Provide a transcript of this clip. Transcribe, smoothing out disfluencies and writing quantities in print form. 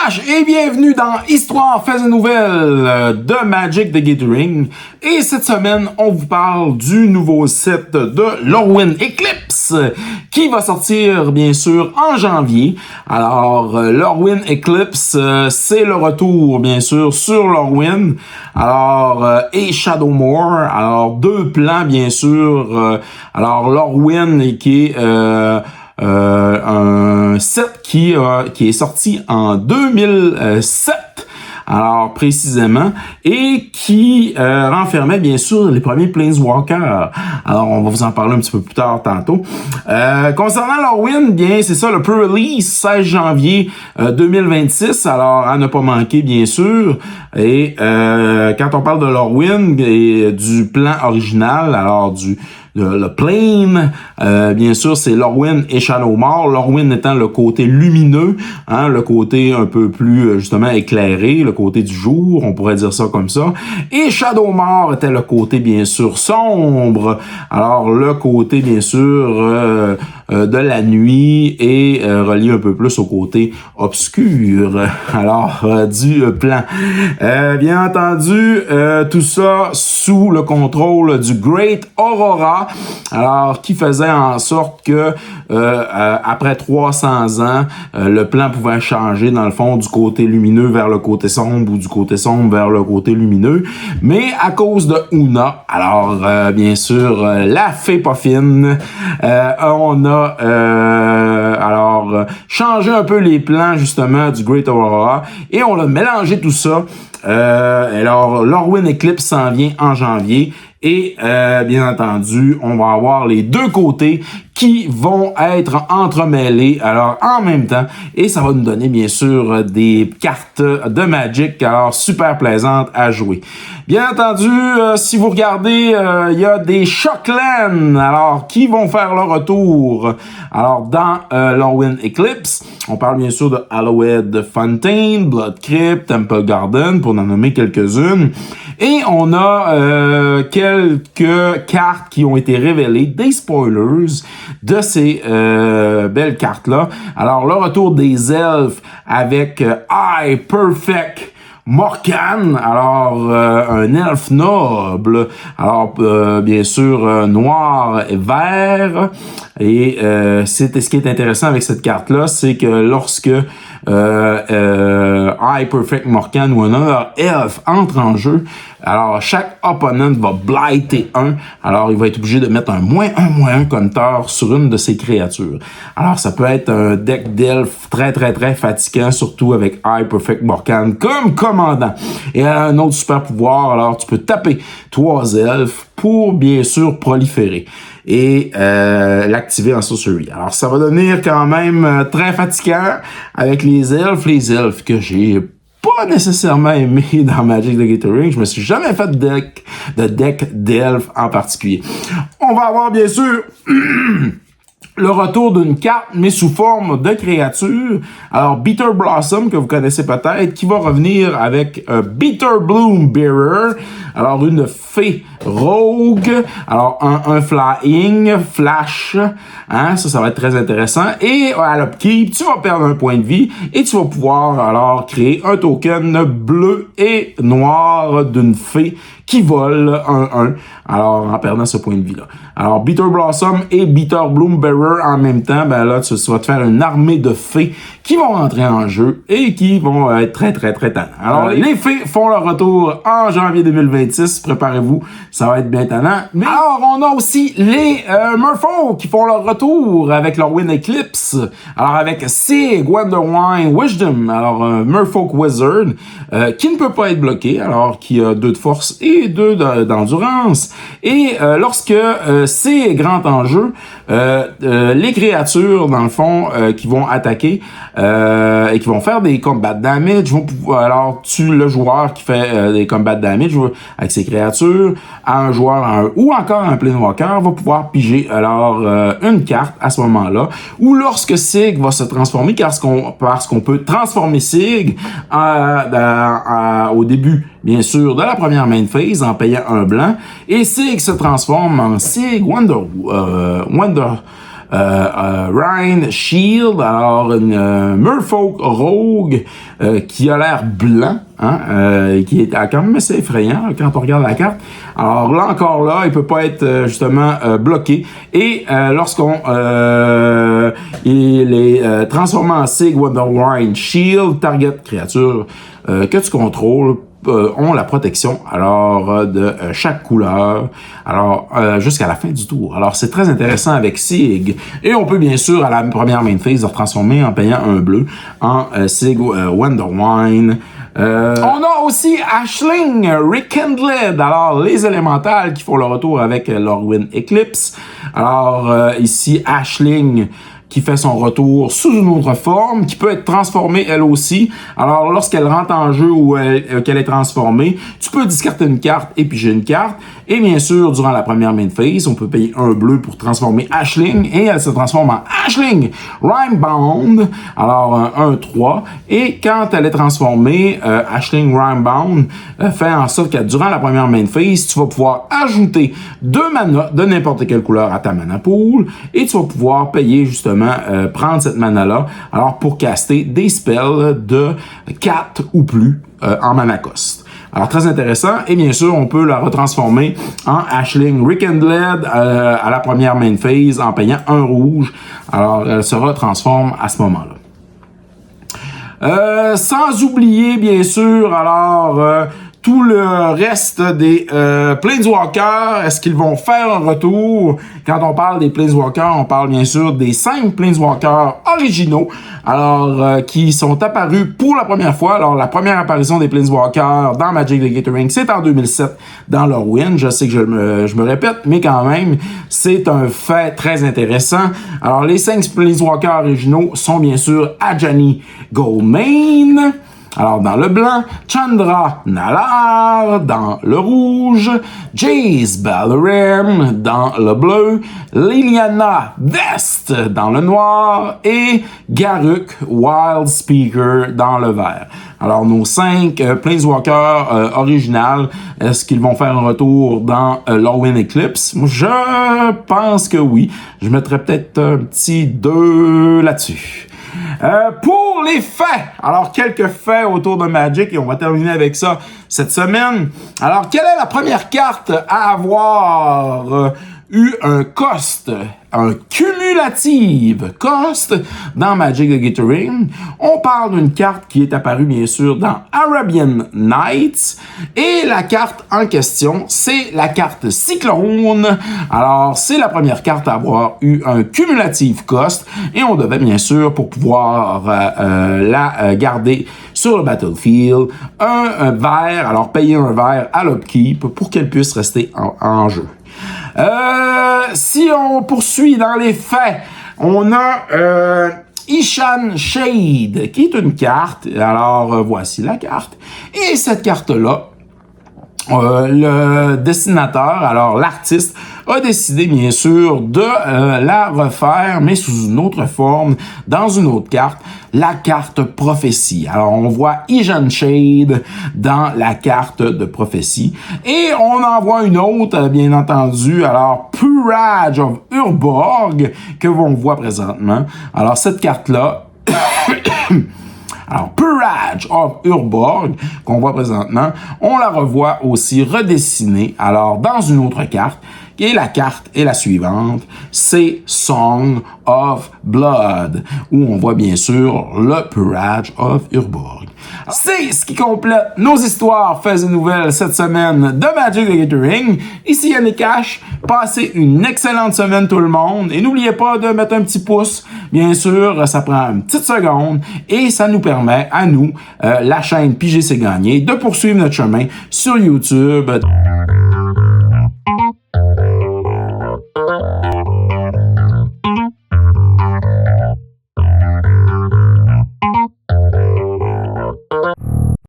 Flash et bienvenue dans Histoire fait de nouvelles de Magic the Gathering. Et cette semaine, on vous parle du nouveau set de Lorwyn Eclipse qui va sortir bien sûr en janvier. Alors, Lorwyn Eclipse, c'est le retour bien sûr sur Lorwyn. Alors, et Shadowmoor. Alors, deux plans bien sûr. Alors, Lorwyn qui est... un set qui est sorti en 2007, alors précisément, et qui renfermait bien sûr les premiers Planeswalkers. Alors on va vous en parler un petit peu plus tard tantôt. Concernant Lorwyn, bien c'est ça, le pre-release 16 janvier 2026, alors à ne pas manquer bien sûr. Et quand on parle de Lorwyn et du plan original, alors le plane, bien sûr, c'est Lorwyn et Shadowmoor. Lorwyn étant le côté lumineux, hein, le côté un peu plus, justement, éclairé, le côté du jour, on pourrait dire ça comme ça. Et Shadowmoor était le côté, bien sûr, sombre. Alors, le côté, bien sûr, de la nuit et relié un peu plus au côté obscur. Alors, du plan. Bien entendu, tout ça sous le contrôle du Great Aurora. Alors, qui faisait en sorte que après 300 ans, le plan pouvait changer, dans le fond, du côté lumineux vers le côté sombre ou du côté sombre vers le côté lumineux. Mais à cause de Una, alors, bien sûr, la fée pas fine, on a changé un peu les plans, justement, du Great Aurora et on a mélangé tout ça. Alors, Lorwyn Eclipse s'en vient en janvier. Et bien entendu, on va avoir les deux côtés qui vont être entremêlés alors en même temps. Et ça va nous donner bien sûr des cartes de Magic alors super plaisantes à jouer. Bien entendu, si vous regardez, il y a des Shocklands alors qui vont faire leur retour. Alors dans Lorwyn Eclipse, on parle bien sûr de Hallowed Fontaine, Blood Crypt, Temple Garden pour en nommer quelques-unes. Et on a quelques cartes qui ont été révélées, des spoilers de ces belles cartes-là. Alors, le retour des elfes avec High Perfect Morkan, alors un elfe noble, alors bien sûr noir et vert. Et ce qui est intéressant avec cette carte-là, c'est que lorsque High Perfect Morkan ou un autre elfe entre en jeu, alors chaque opponent va blighter 1, alors il va être obligé de mettre un -1/-1 compteur sur une de ses créatures. Alors ça peut être un deck d'elfes très fatigant, surtout avec High Perfect Morkan comme commandant. Et un autre super pouvoir, alors tu peux taper 3 elfes pour bien sûr proliférer et l'activer en sorcery. Alors ça va devenir quand même très fatigant avec les elfes que j'ai pas nécessairement aimé dans Magic the Gathering. Je me suis jamais fait de deck d'elfes en particulier. On va avoir bien sûr le retour d'une carte, mais sous forme de créature. Alors, Bitter Blossom, que vous connaissez peut-être, qui va revenir avec Bitter Bloom Bearer. Alors, une fée rogue. Alors, un flying, flash. Hein, ça va être très intéressant. Et à l'upkeep, tu vas perdre un point de vie et tu vas pouvoir alors créer un token bleu et noir d'une fée qui vole 1/1, alors en perdant ce point de vie-là. Alors, Bitter Blossom et Bitter Bloom Bearer en même temps, ben là, tu vas te faire une armée de fées qui vont rentrer en jeu et qui vont être très tannants. Alors, les fées font leur retour en janvier 2026, préparez-vous, ça va être bien tannant. Mais alors, on a aussi les Merfolk qui font leur retour avec Lorwyn Eclipse, alors avec Sig, Wonderwine, Wisdom, alors un Merfolk Wizard qui ne peut pas être bloqué, alors qui a 2 de force et 2 d'endurance. Et lorsque c'est grand en jeu, les créatures, dans le fond, qui vont attaquer et qui vont faire des combat damage, vont pouvoir, alors le joueur qui fait des combat damage avec ses créatures, à un joueur ou encore un Planeswalker, va pouvoir piger alors une carte à ce moment-là, ou lorsque Sig va se transformer, parce qu'on peut transformer Sig au début, bien sûr, de la première main phase en payant un blanc, et Sig se transforme en Sig Rhine Shield, alors une Merfolk Rogue qui a l'air blanc, hein, qui est quand même assez effrayant quand on regarde la carte. Alors là encore là, il peut pas être justement bloqué. Et lorsqu'on il est transformé en Sig Wonderwine Shield, target créature que tu contrôles ont la protection alors de chaque couleur alors jusqu'à la fin du tour. Alors c'est très intéressant avec Sig et on peut bien sûr à la première main phase le transformer en payant un bleu en Sig Wonderwine. On a aussi Ashling Rekindled, alors les élémentales qui font le retour avec Lorwyn Eclipse. Alors ici Ashling qui fait son retour sous une autre forme, qui peut être transformée elle aussi. Alors, lorsqu'elle rentre en jeu ou qu'elle est transformée, tu peux discarter une carte et piger une carte. Et bien sûr, durant la première main phase, on peut payer un bleu pour transformer Ashling et elle se transforme en Ashling Rhymebound. Alors, 1-3. Et quand elle est transformée, Ashling Rhymebound fait en sorte que durant la première main phase, tu vas pouvoir ajouter 2 mana de n'importe quelle couleur à ta mana pool et tu vas pouvoir payer justement prendre cette mana-là alors pour caster des spells de 4 ou plus en mana cost. Alors, très intéressant. Et bien sûr, on peut la retransformer en Ashling Rekindled à la première main phase en payant un rouge. Alors, elle se retransforme à ce moment-là. Sans oublier, bien sûr, alors... tout le reste des Planeswalkers, est-ce qu'ils vont faire un retour? Quand on parle des Planeswalkers, on parle bien sûr des 5 Planeswalkers originaux, alors qui sont apparus pour la première fois. Alors la première apparition des Planeswalkers dans Magic the Gathering, c'est en 2007 dans Lorwyn. Je sais que je me répète, mais quand même, c'est un fait très intéressant. Alors les 5 Planeswalkers originaux sont bien sûr Ajani Goldmane, alors, dans le blanc, Chandra Nalaar dans le rouge, Jace Ballerim dans le bleu, Liliana Vest dans le noir et Garruk Wild Speaker dans le vert. Alors, nos 5 Planeswalkers originales, est-ce qu'ils vont faire un retour dans Lorwyn Eclipse? Je pense que oui. Je mettrais peut-être un petit 2 là-dessus. Pour les faits, alors quelques faits autour de Magic et on va terminer avec ça cette semaine. Alors, quelle est la première carte à avoir eu un cost, un cumulative cost dans Magic the Gathering? On parle d'une carte qui est apparue bien sûr dans Arabian Nights et la carte en question, c'est la carte Cyclone. Alors, c'est la première carte à avoir eu un cumulative cost et on devait bien sûr, pour pouvoir la garder sur le battlefield, un vert, alors payer un vert à l'upkeep pour qu'elle puisse rester en jeu. Si on poursuit dans les faits, on a Ishan Shade, qui est une carte. Alors, voici la carte. Et cette carte-là, le dessinateur, alors l'artiste, a décidé bien sûr de la refaire, mais sous une autre forme, dans une autre carte, la carte prophétie. Alors on voit Ishan Shade dans la carte de prophétie, et on en voit une autre, bien entendu, alors Purage of Urborg, que l'on voit présentement. Alors cette carte-là... Alors, Purage of Urborg, qu'on voit présentement, on la revoit aussi redessinée, alors dans une autre carte, et la carte est la suivante, c'est Song of Blood, où on voit bien sûr le Purage of Urborg. C'est ce qui complète nos histoires faits et nouvelles cette semaine de Magic the Gathering. Ici Yannick H. Passez une excellente semaine tout le monde. Et n'oubliez pas de mettre un petit pouce. Bien sûr, ça prend une petite seconde. Et ça nous permet, à nous, la chaîne PGC Gagné, de poursuivre notre chemin sur YouTube.